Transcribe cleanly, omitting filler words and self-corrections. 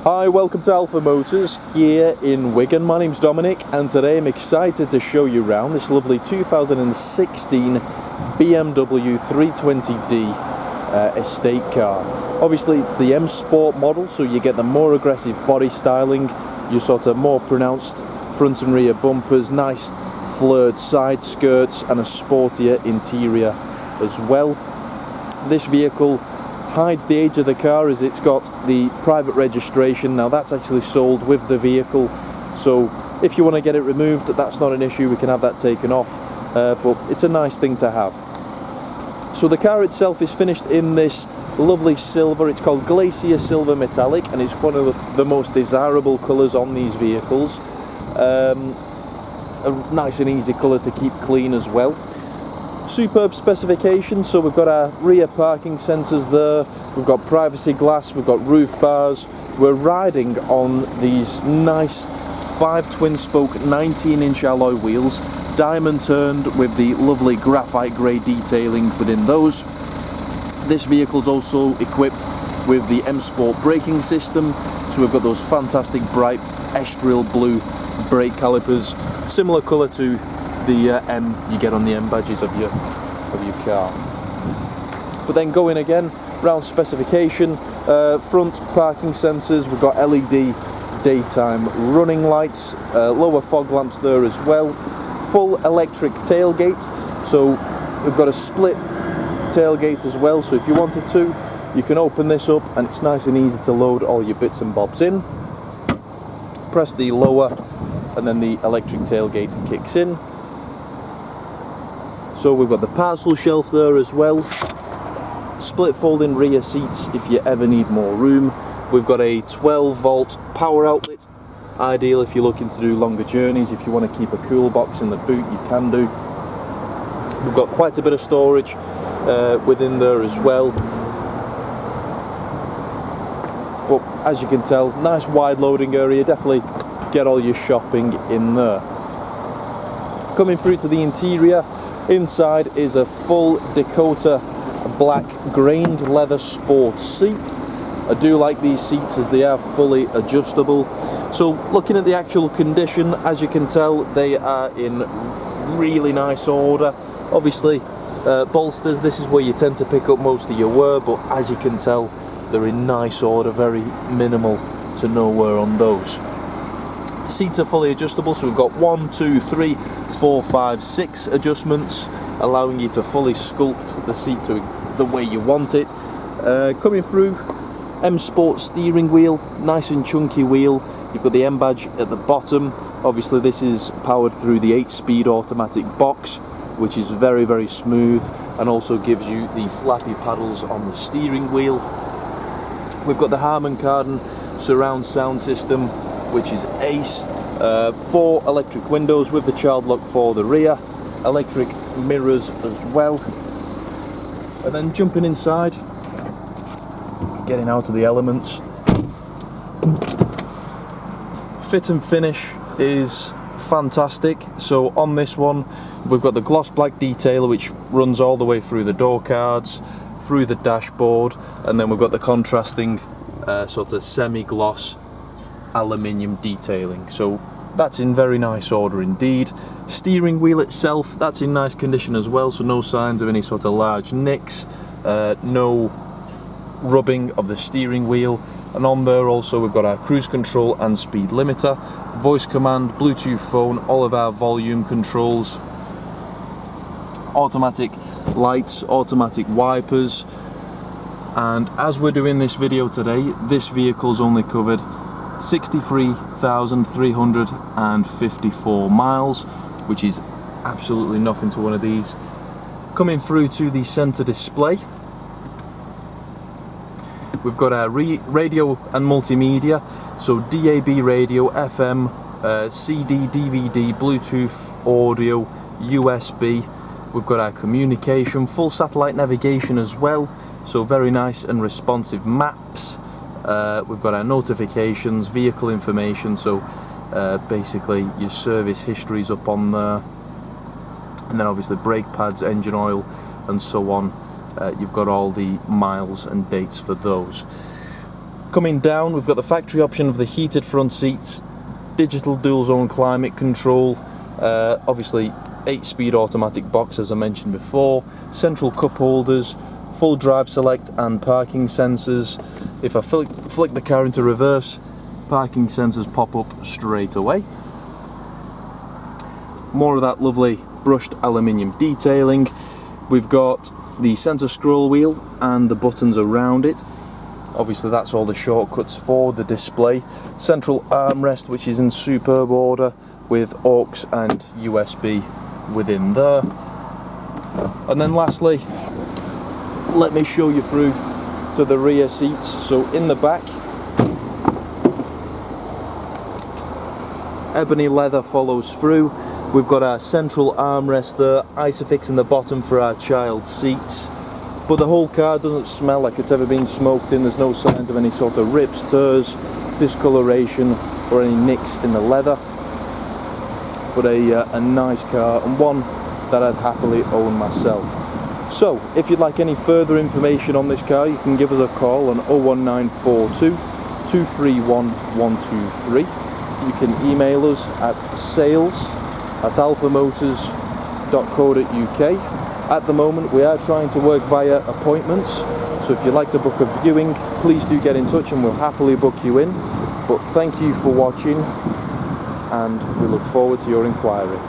Hi, welcome to Alpha Motors here in Wigan. My name's Dominic and today I'm excited to show you around this lovely 2016 BMW 320D estate car. Obviously it's the M Sport model, so you get the more aggressive body styling, your sort of more pronounced front and rear bumpers, nice flared side skirts and a sportier interior as well. This vehicle hides the age of the car as it's got the private registration. Now that's actually sold with the vehicle, so if you want to get it removed, that's not an issue, we can have that taken off, but it's a nice thing to have. So the car itself is finished in this lovely silver. It's called Glacier Silver Metallic and it's one of the most desirable colours on these vehicles. A nice and easy colour to keep clean as well. Superb specifications, so we've got our rear parking sensors there, we've got privacy glass, we've got roof bars. We're riding on these nice 5 twin spoke 19-inch alloy wheels, diamond turned with the lovely graphite grey detailing within those. This vehicle's also equipped with the M Sport braking system, so we've got those fantastic bright estrial blue brake calipers, similar colour to the M you get on the M badges of your car. But then going again round specification, front parking sensors, we've got LED daytime running lights, lower fog lamps there as well, full electric tailgate, so we've got a split tailgate as well, so if you wanted to you can open this up and it's nice and easy to load all your bits and bobs in. Press the lower and then the electric tailgate kicks in. So we've got the parcel shelf there as well, split folding rear seats if you ever need more room. We've got a 12 volt power outlet, ideal if you're looking to do longer journeys. If you want to keep a cool box in the boot, you can do. We've got quite a bit of storage within there as well. But as you can tell, nice wide loading area, definitely get all your shopping in there. Coming through to the interior, inside is a full Dakota black grained leather sport seat. I do like these seats as they are fully adjustable. So looking at the actual condition, as you can tell, they are in really nice order. Obviously bolsters, this is where you tend to pick up most of your wear, but as you can tell they're in nice order, very minimal to no wear on those. Seats are fully adjustable, so we've got 1, 2, 3, 4, 5, 6 adjustments, allowing you to fully sculpt the seat to the way you want it. Coming through, M Sport steering wheel, nice and chunky wheel. You've got the M badge at the bottom. Obviously this is powered through the 8-speed automatic box, which is very, very smooth and also gives you the flappy paddles on the steering wheel. We've got the Harman-Kardon surround sound system, which is ace. 4 electric windows with the child lock for the rear, electric mirrors as well. And then jumping inside, getting out of the elements. Fit and finish is fantastic. So on this one we've got the gloss black detail which runs all the way through the door cards, through the dashboard, and then we've got the contrasting sort of semi-gloss aluminium detailing, so that's in very nice order indeed. Steering wheel itself, that's in nice condition as well, so no signs of any sort of large nicks, no rubbing of the steering wheel. And on there also we've got our cruise control and speed limiter, voice command, Bluetooth phone, all of our volume controls, automatic lights, automatic wipers. And as we're doing this video today, this vehicle's only covered 63,354 miles, which is absolutely nothing to one of these. Coming through to the center display, we've got our radio and multimedia, so DAB radio, FM, CD, DVD, Bluetooth, audio, USB. We've got our communication, full satellite navigation as well, so very nice and responsive maps. We've got our notifications, vehicle information, so basically your service history's up on there, and then obviously brake pads, engine oil and so on. You've got all the miles and dates for those. Coming down, we've got the factory option of the heated front seats, digital dual zone climate control, obviously 8-speed automatic box as I mentioned before, central cup holders, full drive select and parking sensors. If I flick the car into reverse, parking sensors pop up straight away. More of that lovely brushed aluminium detailing. We've got the center scroll wheel and the buttons around it. Obviously that's all the shortcuts for the display. Central armrest, which is in superb order with aux and USB within there. And then lastly, let me show you through to the rear seats. So in the back, ebony leather follows through. We've got our central armrest there, Isofix in the bottom for our child seats. But the whole car doesn't smell like it's ever been smoked in. There's no signs of any sort of rips, tears, discoloration or any nicks in the leather. But a nice car, and one that I'd happily own myself. So if you'd like any further information on this car, you can give us a call on 01942 231 123. You can email us at sales@alphamotors.co.uk. At the moment we are trying to work via appointments, so if you'd like to book a viewing, please do get in touch and we'll happily book you in. But thank you for watching, and we look forward to your inquiry.